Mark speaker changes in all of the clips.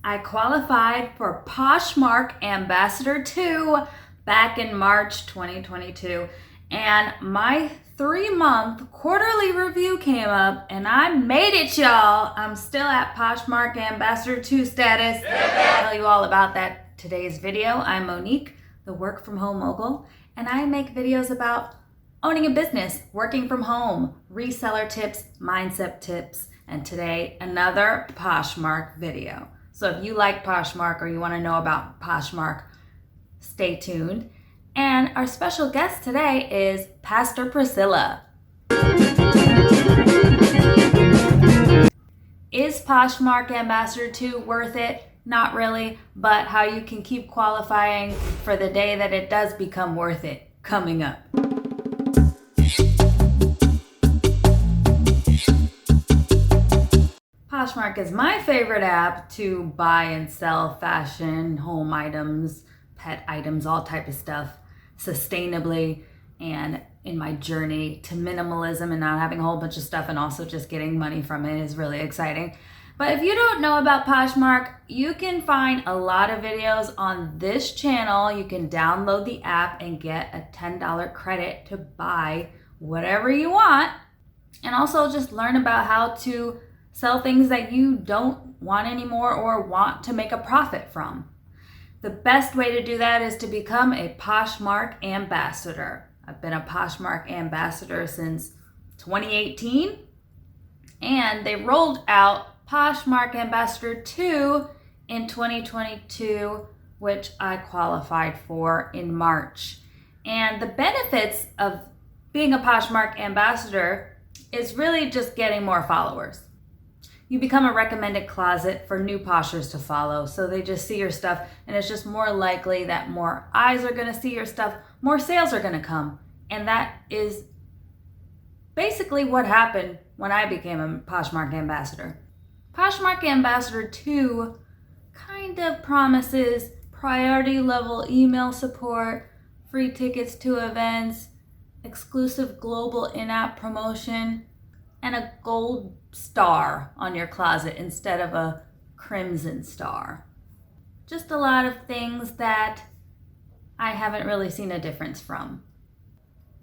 Speaker 1: I qualified for Poshmark Ambassador 2 back in March 2022, and my 3-month quarterly review came up and I made it, y'all. I'm still at Poshmark Ambassador 2 status. I'll tell you all about that today's video. I'm Monique, the work from home mogul, and I make videos about owning a business, working from home, reseller tips, mindset tips, and today another Poshmark video. So if you like Poshmark or you want to know about Poshmark, stay tuned. And our special guest today is Pastor Priscilla. Is Poshmark Ambassador 2 worth it? Not really, but how you can keep qualifying for the day that it does become worth it coming up. Poshmark is my favorite app to buy and sell fashion, home items, pet items, all type of stuff sustainably, and in my journey to minimalism and not having a whole bunch of stuff and also just getting money from it is really exciting. But if you don't know about Poshmark, you can find a lot of videos on this channel. You can download the app and get a $10 credit to buy whatever you want, and also just learn about how to sell things that you don't want anymore or want to make a profit from. The best way to do that is to become a Poshmark ambassador. I've been a Poshmark ambassador since 2018, and they rolled out Poshmark Ambassador 2 in 2022, which I qualified for in March. And the benefits of being a Poshmark ambassador is really just getting more followers. You become a recommended closet for new poshers to follow. So they just see your stuff, and it's just more likely that more eyes are going to see your stuff, more sales are going to come. And that is basically what happened when I became a Poshmark ambassador. Poshmark Ambassador 2 kind of promises priority level email support, free tickets to events, exclusive global in-app promotion, and a gold star on your closet instead of a crimson star. Just a lot of things that I haven't really seen a difference from.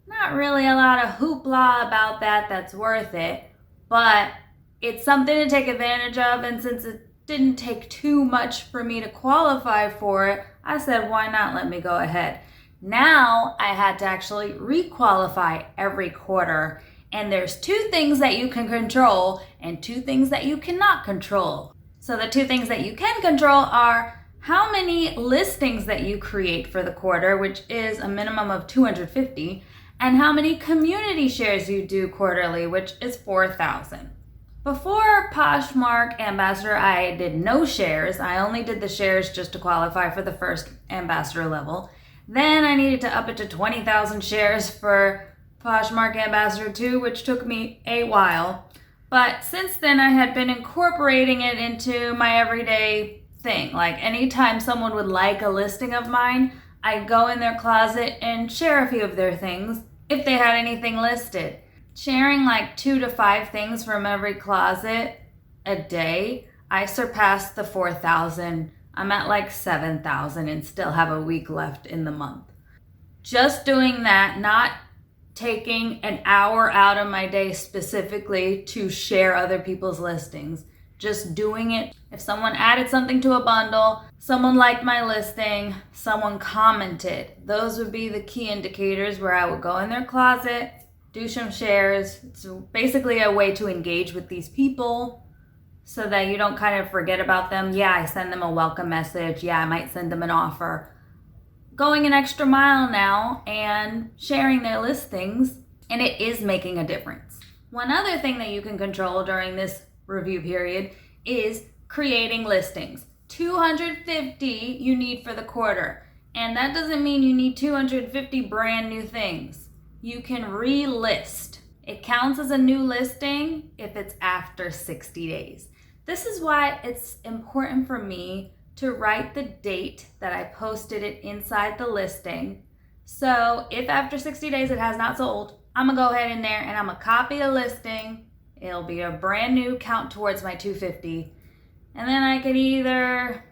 Speaker 1: Not really a lot of hoopla about that that's worth it, but it's something to take advantage of, and since it didn't take too much for me to qualify for it, I said, why not let me go ahead? Now I had to actually requalify every quarter. And there's 2 things that you can control and 2 things that you cannot control. So the 2 things that you can control are how many listings that you create for the quarter, which is a minimum of 250, and how many community shares you do quarterly, which is 4,000. Before Poshmark Ambassador, I did no shares. I only did the shares just to qualify for the first ambassador level. Then I needed to up it to 20,000 shares for Poshmark Ambassador 2, which took me a while. But since then, I had been incorporating it into my everyday thing. Like anytime someone would like a listing of mine, I'd go in their closet and share a few of their things if they had anything listed. Sharing like 2 to 5 things from every closet a day, I surpassed the 4,000. I'm at like 7,000 and still have a week left in the month. Just doing that, not taking an hour out of my day specifically to share other people's listings. Just doing it. If someone added something to a bundle, someone liked my listing, someone commented, those would be the key indicators where I would go in their closet, do some shares. It's basically a way to engage with these people so that you don't kind of forget about them. Yeah, I send them a welcome message. Yeah, I might send them an offer. Going an extra mile now and sharing their listings, and it is making a difference. One other thing that you can control during this review period is creating listings. 250 you need for the quarter, and that doesn't mean you need 250 brand new things. You can relist. It counts as a new listing if it's after 60 days. This is why it's important for me to write the date that I posted it inside the listing. So if after 60 days it has not sold, I'm gonna go ahead in there and I'm gonna copy the listing. It'll be a brand new count towards my 250. And then I could either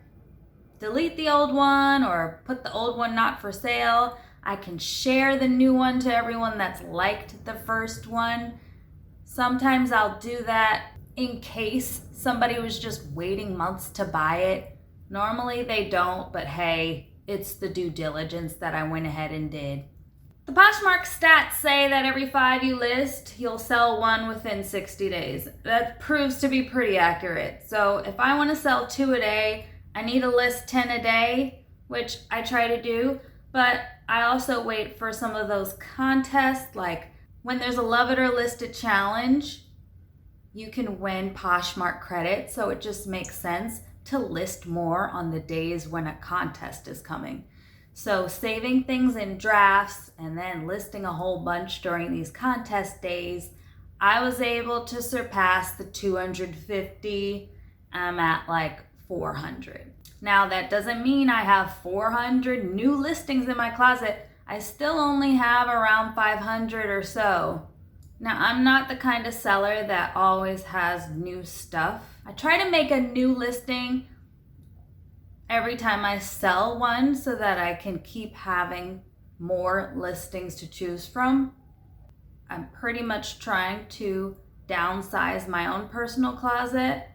Speaker 1: delete the old one or put the old one not for sale. I can share the new one to everyone that's liked the first one. Sometimes I'll do that in case somebody was just waiting months to buy it. Normally they don't, but hey, it's the due diligence that I went ahead and did. The Poshmark Stats say that every 5 you list, you'll sell one within 60 days. That proves to be pretty accurate. So if I want to sell 2 a day, I need to list 10 a day, which I try to do, but I also wait for some of those contests, like when there's a Love It or List It challenge, you can win Poshmark credit, so it just makes sense to list more on the days when a contest is coming. So saving things in drafts and then listing a whole bunch during these contest days, I was able to surpass the 250. I'm at like 400. Now that doesn't mean I have 400 new listings in my closet. I still only have around 500 or so. Now I'm not the kind of seller that always has new stuff. I try to make a new listing every time I sell one so that I can keep having more listings to choose from. I'm pretty much trying to downsize my own personal closet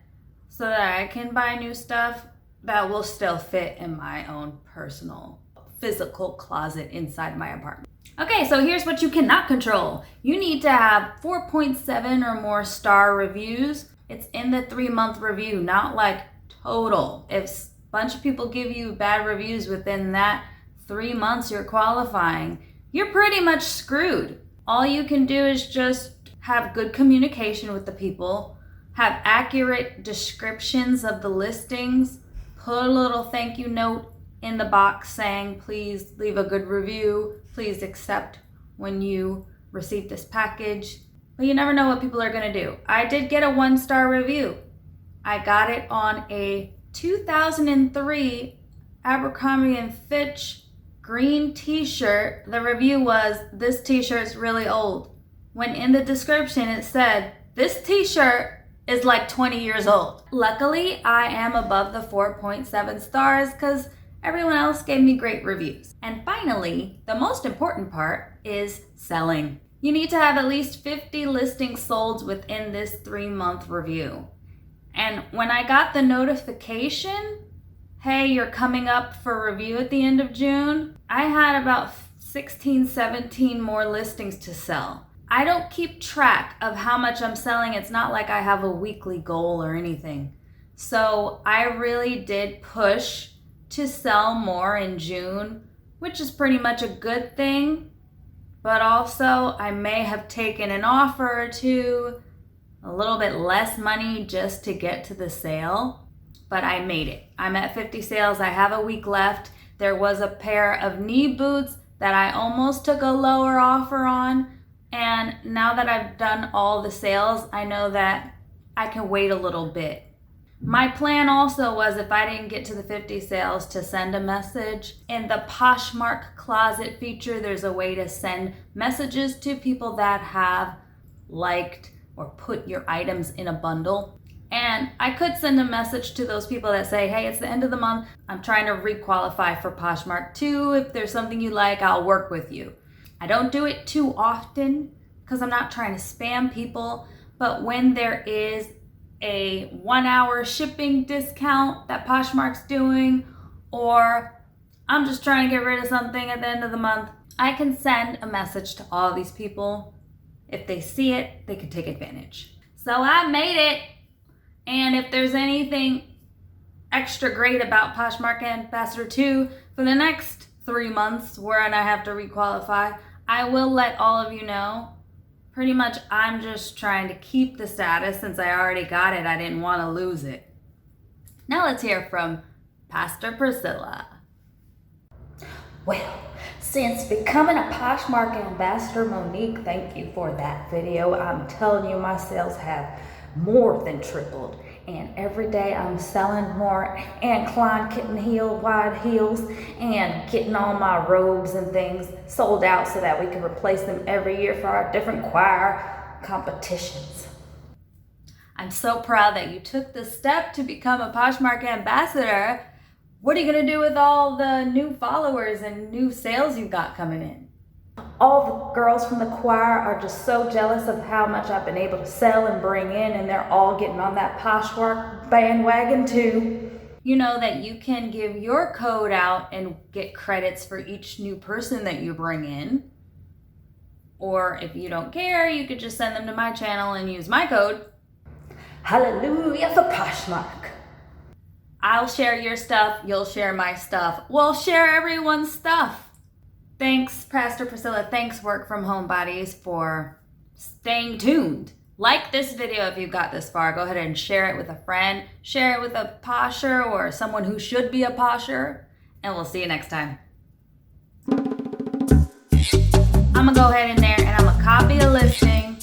Speaker 1: so that I can buy new stuff that will still fit in my own personal physical closet inside my apartment. Okay, so here's what you cannot control. You need to have 4.7 or more star reviews. It's in the 3-month review, not like total. If bunch of people give you bad reviews within that 3 months you're qualifying, you're pretty much screwed. All you can do is just have good communication with the people, have accurate descriptions of the listings, put a little thank you note in the box saying, please leave a good review, please accept when you receive this package. But you never know what people are gonna do. I did get a 1-star review. I got it on a 2003 Abercrombie & Fitch green t-shirt. The review was, this t-shirt's really old. When in the description it said, this t-shirt is like 20 years old. Luckily, I am above the 4.7 stars because everyone else gave me great reviews. And finally, the most important part is selling. You need to have at least 50 listings sold within this 3-month review. And when I got the notification, hey, you're coming up for review at the end of June, I had about 16, 17 more listings to sell. I don't keep track of how much I'm selling. It's not like I have a weekly goal or anything. So I really did push to sell more in June, which is pretty much a good thing. But also I may have taken an offer or two, a little bit less money just to get to the sale, but I made it. I'm at 50 sales. I have a week left. There was a pair of knee boots that I almost took a lower offer on, and now that I've done all the sales, I know that I can wait a little bit. My plan also was, if I didn't get to the 50 sales, to send a message. In the Poshmark closet feature, there's a way to send messages to people that have liked or put your items in a bundle. And I could send a message to those people that say, hey, it's the end of the month. I'm trying to requalify for Poshmark too. If there's something you like, I'll work with you. I don't do it too often because I'm not trying to spam people. But when there is a 1-hour shipping discount that Poshmark's doing, or I'm just trying to get rid of something at the end of the month, I can send a message to all these people. If they see it, they can take advantage. So I made it. And if there's anything extra great about Poshmark Ambassador 2 for the next 3 months when I have to requalify, I will let all of you know. Pretty much I'm just trying to keep the status since I already got it. I didn't want to lose it. Now let's hear from Pastor Priscilla.
Speaker 2: Well, since becoming a Poshmark ambassador, Monique, thank you for that video. I'm telling you, my sales have more than tripled. And every day I'm selling more Anne Klein kitten heel, wide heels, and getting all my robes and things sold out so that we can replace them every year for our different choir competitions.
Speaker 1: I'm so proud that you took the step to become a Poshmark ambassador. What are you going to do with all the new followers and new sales you've got coming in?
Speaker 2: All the girls from the choir are just so jealous of how much I've been able to sell and bring in, and they're all getting on that Poshmark bandwagon too.
Speaker 1: You know that you can give your code out and get credits for each new person that you bring in. Or if you don't care, you could just send them to my channel and use my code.
Speaker 2: Hallelujah for Poshmark.
Speaker 1: I'll share your stuff, you'll share my stuff. We'll share everyone's stuff. Thanks, Pastor Priscilla. Thanks, Work From Home Buddies, for staying tuned. Like this video if you got this far. Go ahead and share it with a friend. Share it with a posher or someone who should be a posher. And we'll see you next time. I'm going to go ahead in there and I'm going to copy a listing.